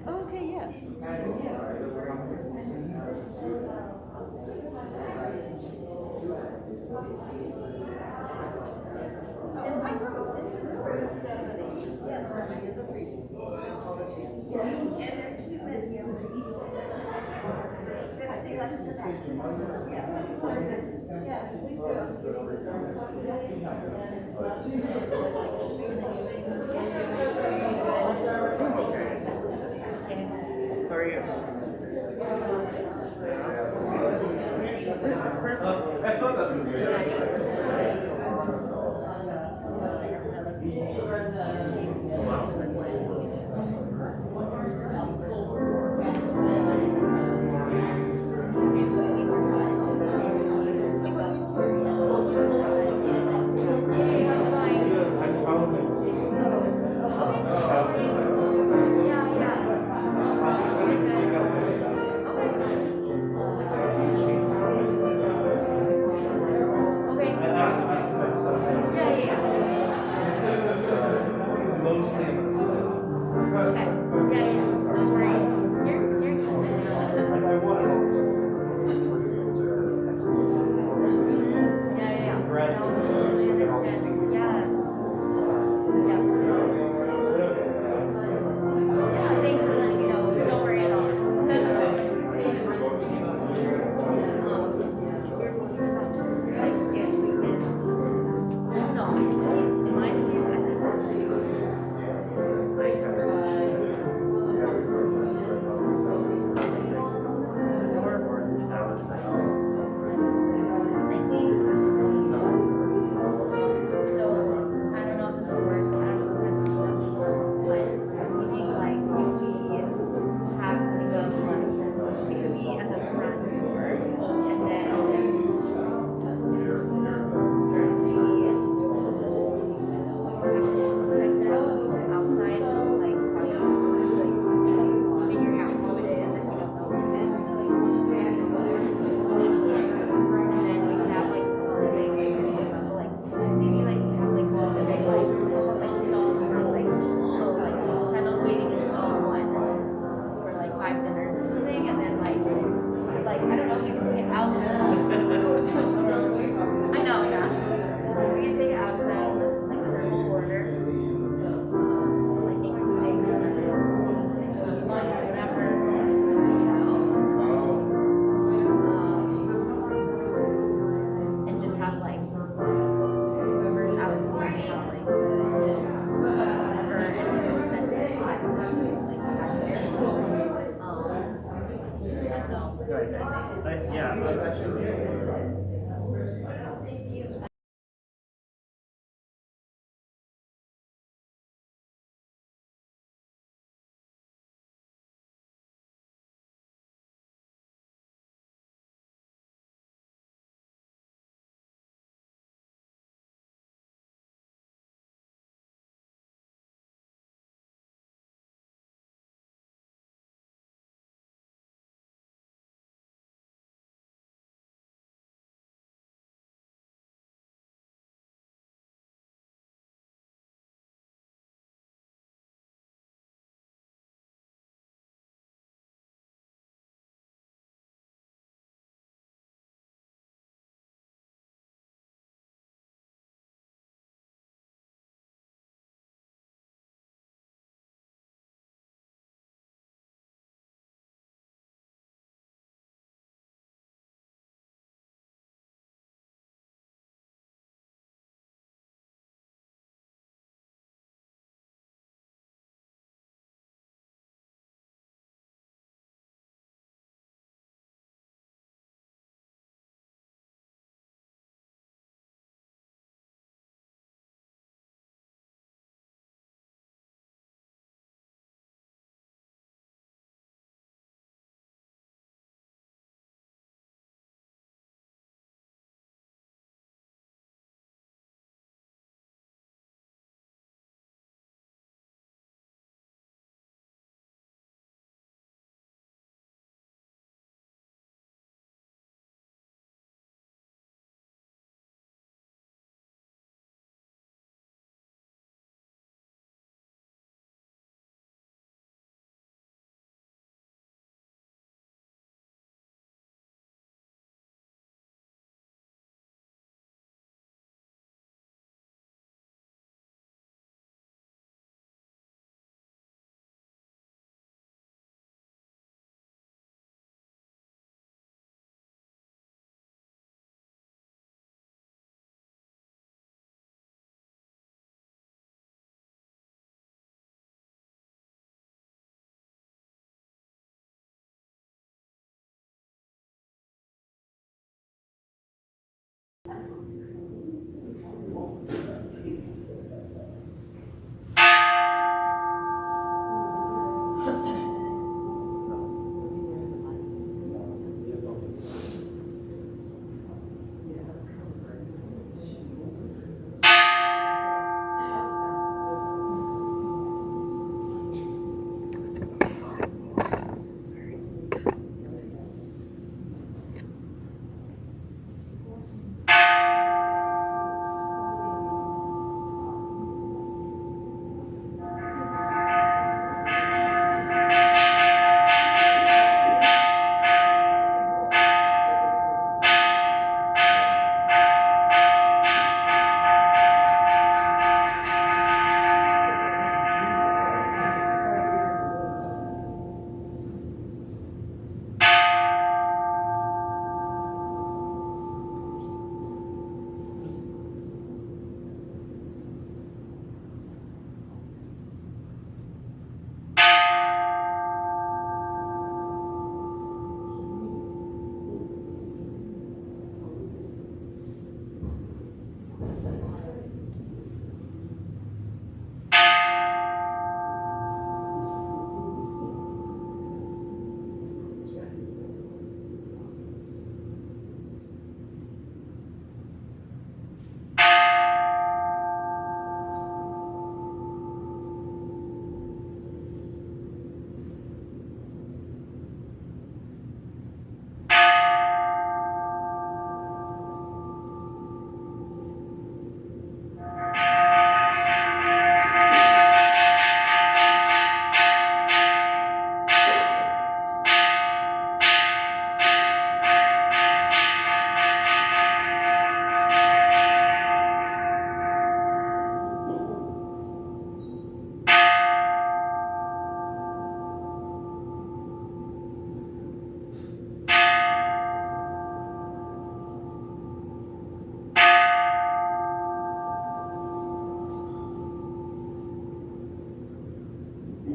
Okay, yes. This is for Stephanie. Yes, and there's two videos. Stephanie left in the back. Yeah, please How are you? I thought that's going to be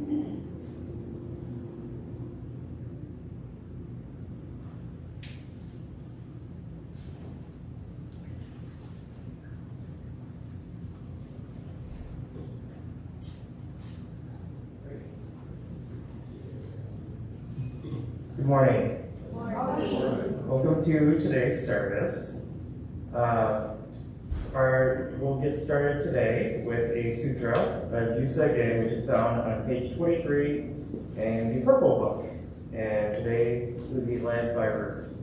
Good morning. Welcome to today's service. We'll get started today with a sutra, Jusage, which is found on page 23 in the purple book. And today we'll be led by Ruth.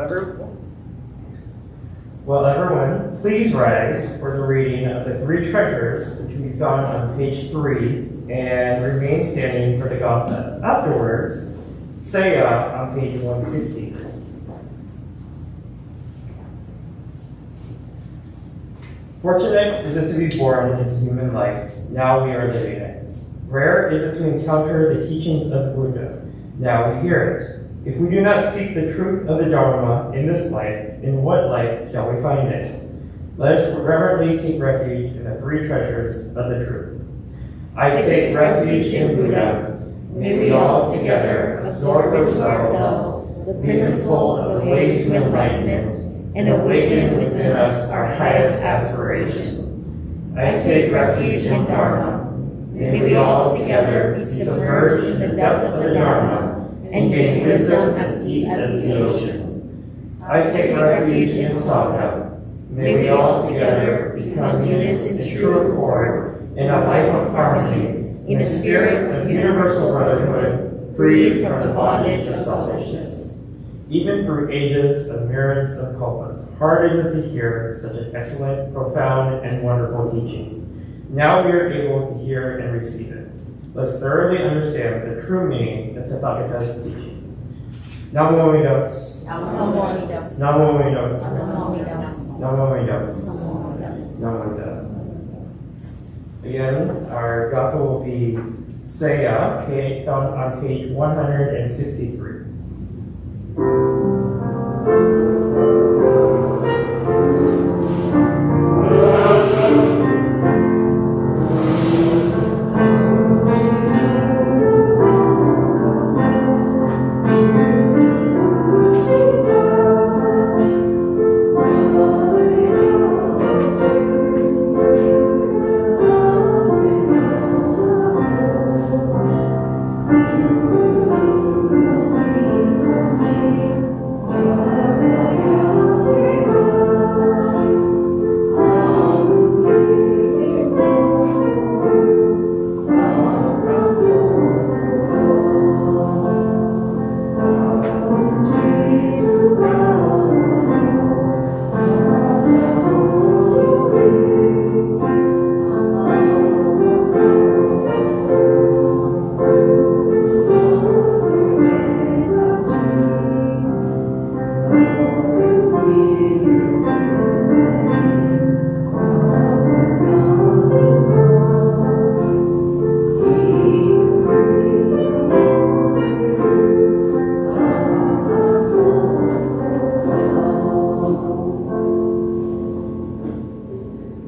group? Well, everyone, please rise for the reading of the three treasures, which can be found on page 3, and remain standing for the gauntlet. Afterwards, say on page 160. Fortunate is it to be born into human life. Now we are living it. Rare is it to encounter the teachings of Buddha. Now we hear it. If we do not seek the truth of the Dharma in this life, in what life shall we find it? Let us reverently take refuge in the three treasures of the truth. I take refuge in Buddha. May we all together absorb into ourselves the principle of the way to enlightenment and awaken within us our highest aspiration. I take refuge in Dharma. May we all together be submerged in the depth of the Dharma and gain wisdom as deep as the ocean. I take refuge in Sangha. May we all together become units in true accord, in a life of harmony, in a spirit of universal brotherhood, freed from the bondage of selfishness. Even through ages of myriads of kalpas, hard is it to hear such an excellent, profound, and wonderful teaching. Now we are able to hear and receive it. Let's thoroughly understand the true meaning of Tathagata's teaching. Namo Amida. Namo Amida. Namo Amida. Namo Amida. Namo Amida. Namo Amida. Again, our gatha will be Seya, found on page 163.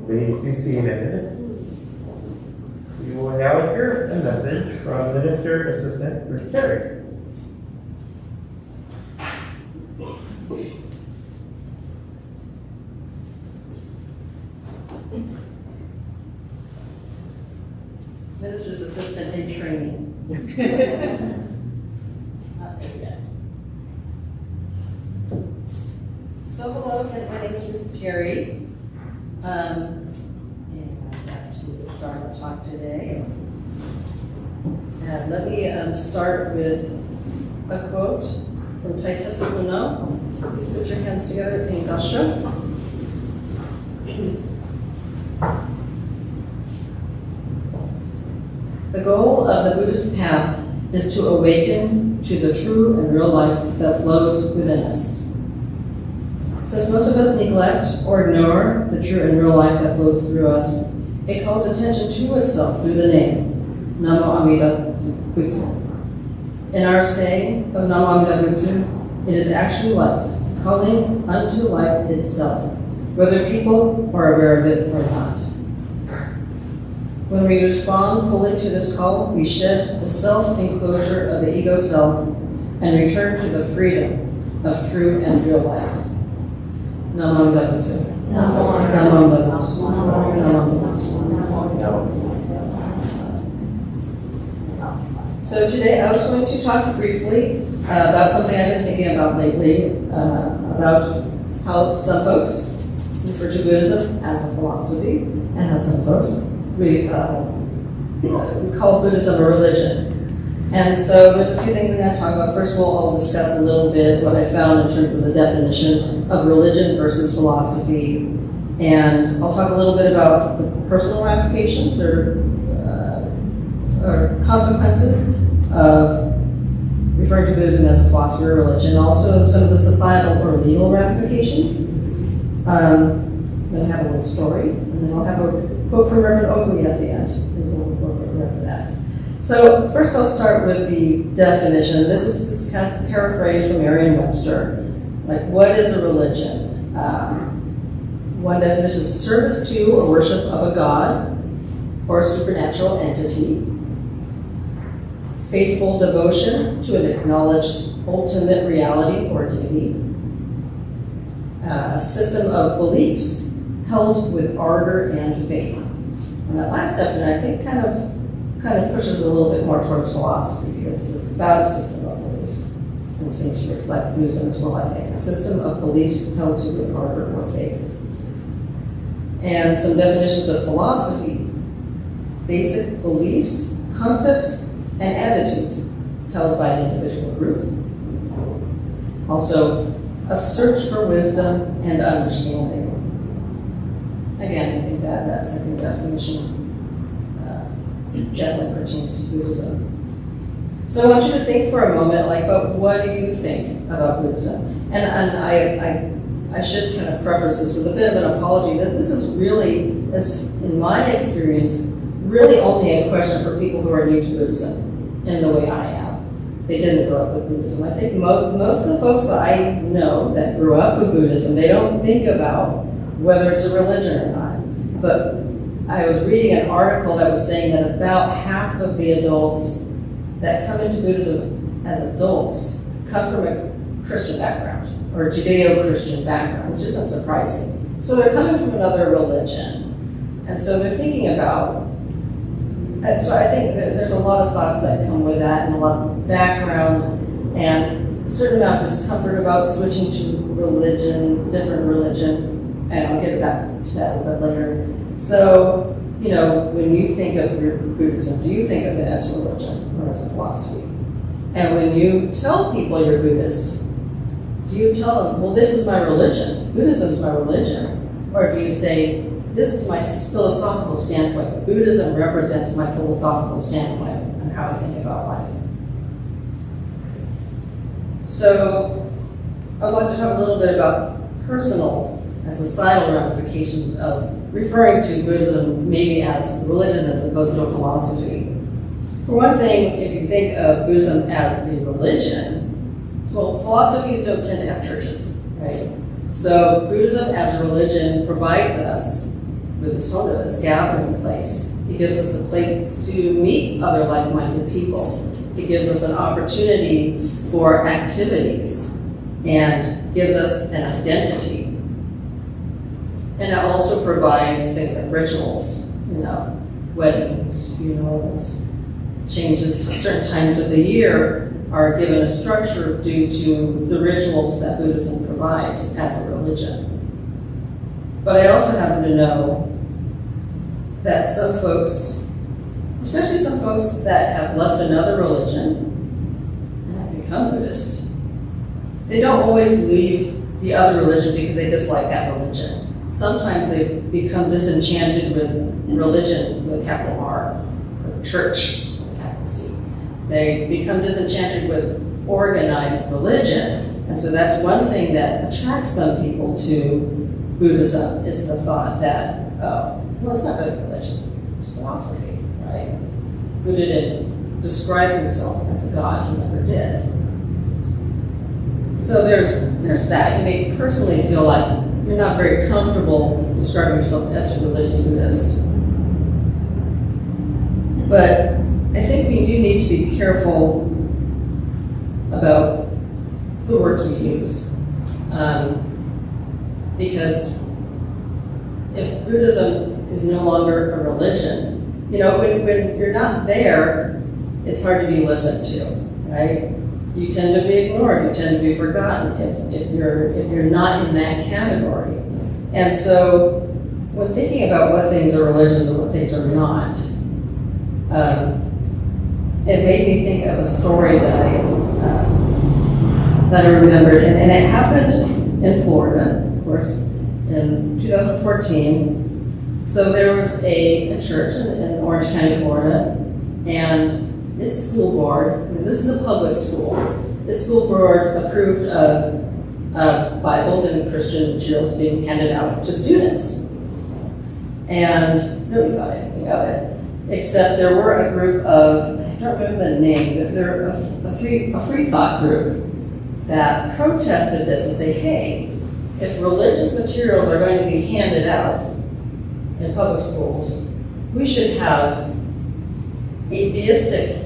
Please be seated. We will now hear a message from Minister Assistant Ruth Terry. Minister's Assistant in training. Not there yet. So hello, again, my name is Ruth Terry. And I was asked to start the talk today. And let me start with a quote from Taitetsu Uno. Please put your hands together in Gasho. The goal of the Buddhist path is to awaken to the true and real life that flows within us. Since most of us neglect or ignore the true and real life that flows through us, it calls attention to itself through the name, Namo Amida Butsu. In our saying of Namo Amida Butsu, it is actually life, calling unto life itself, whether people are aware of it or not. When we respond fully to this call, we shed the self-enclosure of the ego self and return to the freedom of true and real life. Namo Amida Butsu. Namo Amida Butsu. Namo Amida Butsu. So today I was going to talk briefly about something I've been thinking about lately, about how some folks refer to Buddhism as a philosophy, and how some folks we call Buddhism a religion. And so there's a few things we're going to talk about. First of all, I'll discuss a little bit what I found in terms of the definition of religion versus philosophy. And I'll talk a little bit about the personal ramifications or consequences of referring to Buddhism as a philosophy or religion. Also, some of the societal or legal ramifications. Then I have a little story, and then I'll have a quote from Reverend Oakley at the end. And we'll remember that. So first I'll start with the definition. This is kind of paraphrased from Merriam-Webster. Like, what is a religion? One definition is service to or worship of a god or a supernatural entity. Faithful devotion to an acknowledged ultimate reality or deity. A system of beliefs held with ardor and faith. And that last definition, I think, kind of pushes a little bit more towards philosophy because it's about a system of beliefs. And it seems to reflect Buddhism as well, I think. A system of beliefs held to with ardor or faith. And some definitions of philosophy. Basic beliefs, concepts, and attitudes held by an individual group. Also, a search for wisdom and understanding. Again, I think that second definition definitely pertains to Buddhism. So I want you to think for a moment, but what do you think about Buddhism? And I should kind of preface this with a bit of an apology that this is really, as in my experience, really only a question for people who are new to Buddhism in the way I am. They didn't grow up with Buddhism. I think most of the folks that I know that grew up with Buddhism, they don't think about whether it's a religion or not. But I was reading an article that was saying that about half of the adults that come into Buddhism as adults come from a Christian background or a Judeo-Christian background, which isn't surprising. So they're coming from another religion. And so they're thinking about, and so I think that there's a lot of thoughts that come with that and a lot of background and a certain amount of discomfort about switching to religion, different religion. And I'll get back to that a little bit later. So, when you think of your Buddhism, do you think of it as a religion or as a philosophy? And when you tell people you're Buddhist, do you tell them, well, this is my religion, Buddhism is my religion? Or do you say, this is my philosophical standpoint, Buddhism represents my philosophical standpoint on how I think about life? So, I'd like to talk a little bit about personal and societal ramifications of referring to Buddhism maybe as a religion as opposed to a philosophy. For one thing, if you think of Buddhism as a religion, well, philosophies don't tend to have churches, right? So Buddhism as a religion provides us with its home, its gathering place. It gives us a place to meet other like-minded people. It gives us an opportunity for activities and gives us an identity. And it also provides things like rituals, weddings, funerals, changes at certain times of the year are given a structure due to the rituals that Buddhism provides as a religion. But I also happen to know that some folks, especially some folks that have left another religion and have become Buddhist, they don't always leave the other religion because they dislike that religion. Sometimes they've become disenchanted with religion with a capital R, or church with a capital C. They become disenchanted with organized religion. And so that's one thing that attracts some people to Buddhism is the thought that, well, it's not really religion, it's philosophy, right? Buddha didn't describe himself as a god, he never did. So there's that. You may personally feel like you're not very comfortable describing yourself as a religious Buddhist. But I think we do need to be careful about the words we use. Because if Buddhism is no longer a religion, when you're not there, it's hard to be listened to, right? You tend to be ignored, you tend to be forgotten if you're not in that category. And so when thinking about what things are religions and what things are not, it made me think of a story that I remembered, and it happened in Florida, of course, in 2014. So there was a church in Orange County, Florida, and its school board, this is a public school, its school board approved of Bibles and Christian materials being handed out to students. And nobody thought anything of it, except there were a group of, I don't remember the name, but there were a free thought group that protested this and say, hey, if religious materials are going to be handed out in public schools, we should have atheistic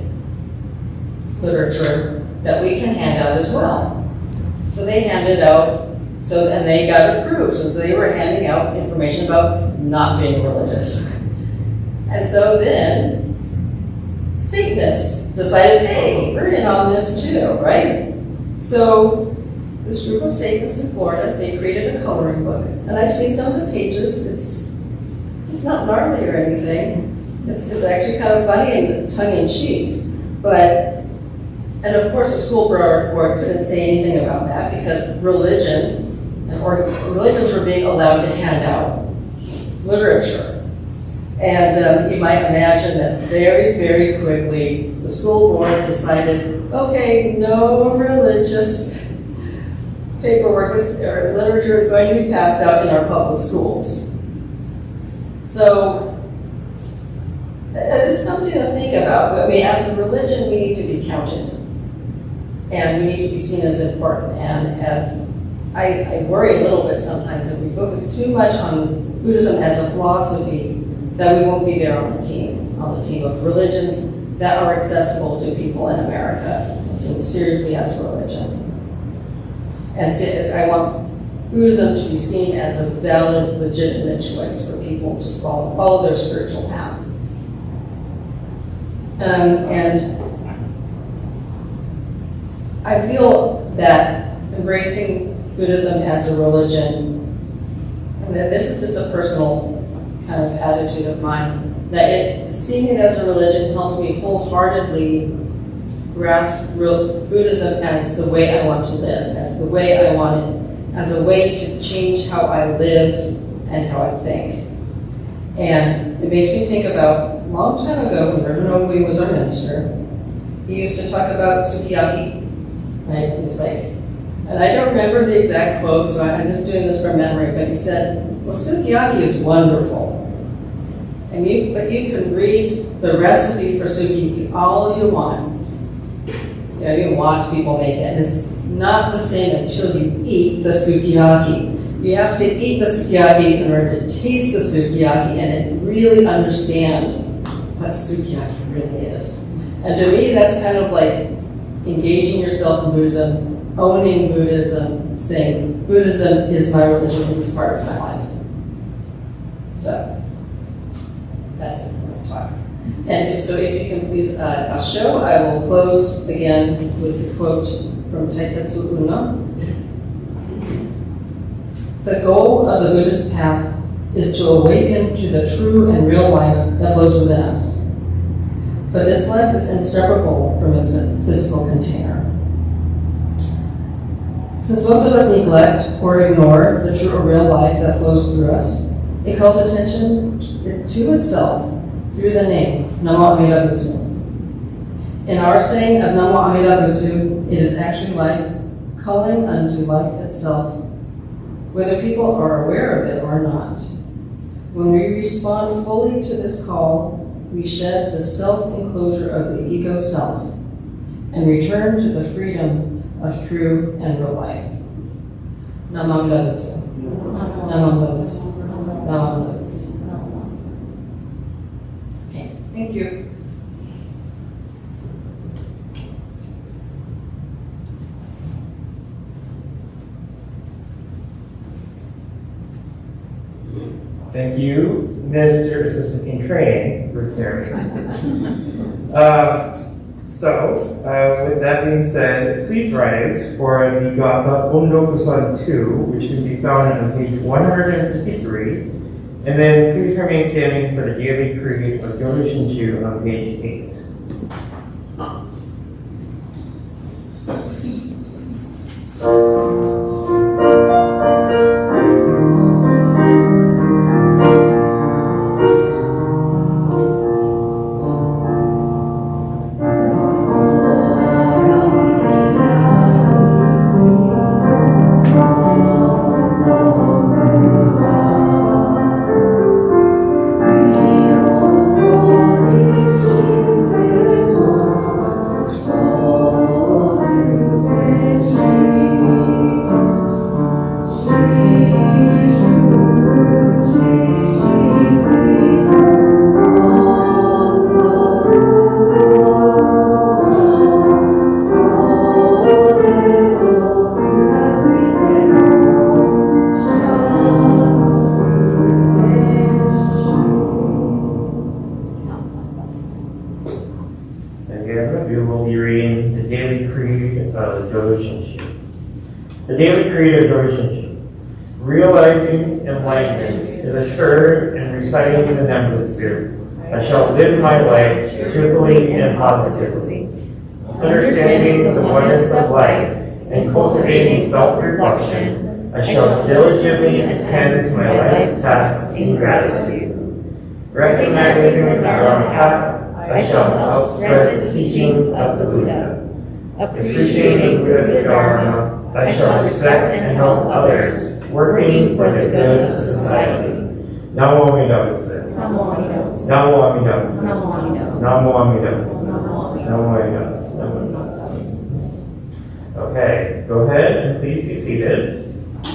literature that we can hand out as well. So they handed out, and they got approved, so they were handing out information about not being religious. And so then Satanists decided, hey, we're in on this too, right? So this group of Satanists in Florida, they created a coloring book. And I've seen some of the pages. It's not gnarly or anything. It's actually kind of funny and tongue-in-cheek. And of course the school board couldn't say anything about that because religions were being allowed to hand out literature. And you might imagine that very, very quickly the school board decided, okay, no religious paperwork or literature is going to be passed out in our public schools. So it is something to think about. I mean, as a religion, we need to be counted. And we need to be seen as important. And I worry a little bit sometimes if we focus too much on Buddhism as a philosophy, that we won't be there on the team of religions that are accessible to people in America, seen seriously as religion. And so I want Buddhism to be seen as a valid, legitimate choice for people to follow their spiritual path. And I feel that embracing Buddhism as a religion, and this is just a personal kind of attitude of mine, that seeing it as a religion helps me wholeheartedly grasp Buddhism as the way I want to live, as the way I want it, as a way to change how I live and how I think. And it makes me think about a long time ago when Reverend Ogwe was our minister. He used to talk about sukiyaki, right? He's like, and I don't remember the exact quote, so I'm just doing this from memory, but he said, well, sukiyaki is wonderful. But you can read the recipe for sukiyaki all you want. You can watch people make it, and it's not the same until you eat the sukiyaki. You have to eat the sukiyaki in order to taste the sukiyaki and really understand what sukiyaki really is. And to me, that's kind of like engaging yourself in Buddhism, owning Buddhism, saying, Buddhism is my religion, it's part of my life. So, that's it for my talk. And so if you can please show, I will close again with the quote from Taitetsu Unna. The goal of the Buddhist path is to awaken to the true and real life that flows within us. But this life is inseparable from its physical container. Since most of us neglect or ignore the true or real life that flows through us, it calls attention to itself through the name, Namo Amida Butsu. In our saying of Namo Amida Butsu, it is actually life calling unto life itself, whether people are aware of it or not. When we respond fully to this call, we shed the self-enclosure of the ego self and return to the freedom of true and real life. Namo Amida Butsu. Namo Amida Butsu. Namo Amida Butsu. Okay, thank you. Thank you, Mr. Assistant in Training, Ruth Terry. With that being said, please rise for the Gatha Ondokusan 2, which can be found on page 153, and then please remain standing for the daily creed of Yodo Shinju on page 8. of the relationship. The daily creed of relationship. Realizing enlightenment is assured in reciting the Nembutsu. I shall live my life cheerfully and positively, understanding the oneness of life and cultivating self-reflection. I shall diligently attend to my life's tasks in gratitude. Recognizing the Dharma path, I shall help spread the teachings of the Buddha. Appreciating Buddha Dharma, I shall respect and help others, working for the good of society. Namo Amida Butsu. Namo Amida Butsu. Namo Amida Butsu. Namo Amida Butsu. Namo Amida Butsu. Namo Amida Namo Amida Butsu. Namo Amida Butsu. Okay, go ahead and please be seated. I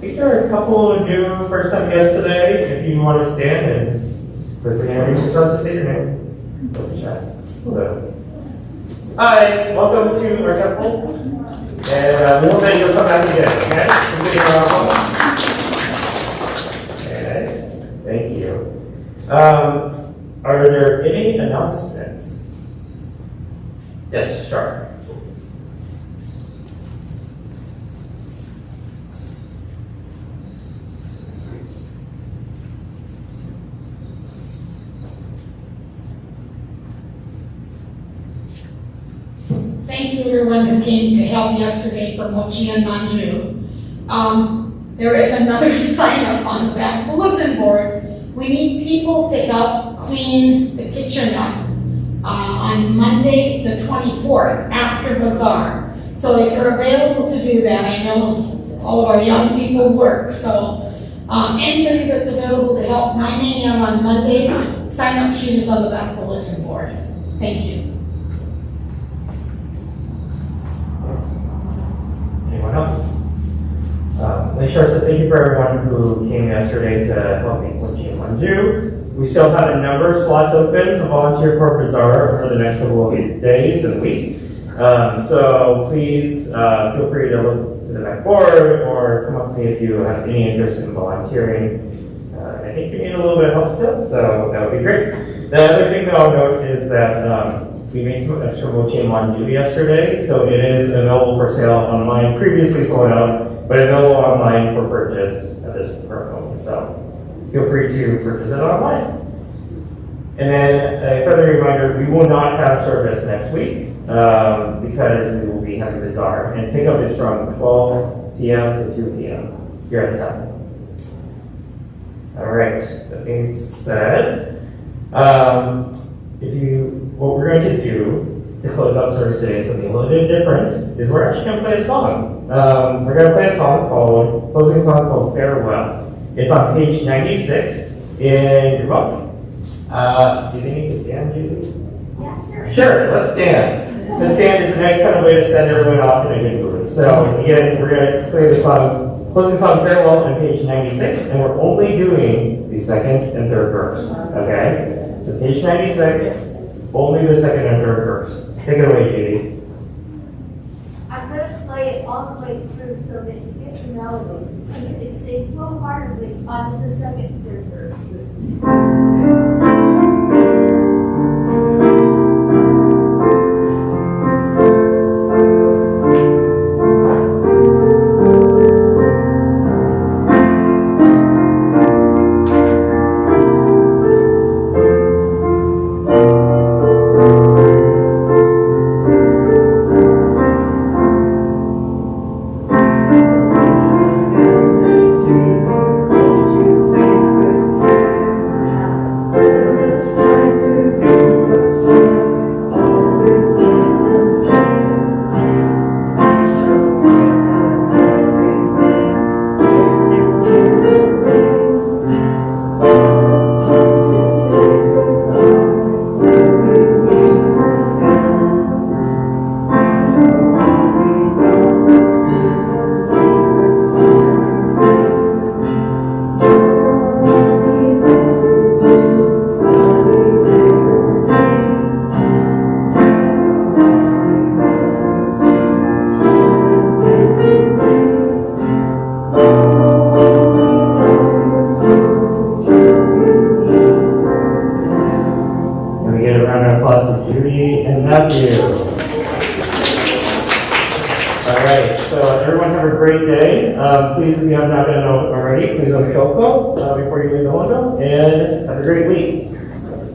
think there are a couple of new first-time guests today. If you want to stand and just quickly introduce yourself to say your name. Hello. Hi, welcome to our temple. And we hope that you'll come back again, okay? We'll give you a round of applause. Very nice. Thank you. Are there any announcements? Yes, sure. Thank you everyone who came to help yesterday for Mochi and Manju. There is another sign up on the back bulletin board. We need people to help clean the kitchen up on Monday the 24th after bazaar. So if you're available to do that, I know all of our young people work, so anybody that's available to help 9 a.m. on Monday, sign up sheet is on the back bulletin board. Thank you. Anyone else? Sure, so thank you for everyone who came yesterday to help me Mochi and Manju. We still have a number of slots open to volunteer for Bazaar for the next couple of days and week. So please feel free to look to the back board or come up to me if you have any interest in volunteering. I think you need a little bit of help still, so that would be great. The other thing that I'll note is that we made some extra Mochi and Manju yesterday, so it is available for sale online, previously sold out, but available online for purchase at this current moment. So feel free to purchase it online. And then a further reminder, we will not have service next week because we will be having Bazaar. And pickup is from 12 p.m. to 2 p.m. here at the temple. All right, that being said, what we're going to do to close out service today is something a little bit different, is we're actually going to play a song. We're going to play a closing song called Farewell. It's on page 96 in your book. Do they need to stand, Julie? Yeah, sure. Sure, let's stand. Let's stand is a nice kind of way to send everyone off in a good mood. So again, we're going to play the song, closing song Farewell on page 96, and we're only doing the second and third verse, okay? So page 96, only the second and third verse. Take it away, Judy. I'm going to play it all the way through so that you get the melody. And you can sing full-heartedly on the second and third verse. please, if you have not done already, please Oshoko before you leave the window, and have a great week.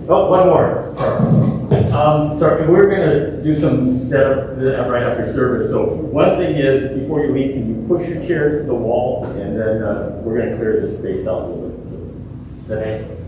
Oh, one more. Sorry, we're going to do some setup right after service. So one thing is, before you leave, can you push your chair to the wall, and then we're going to clear this space out a little bit. So, is that it?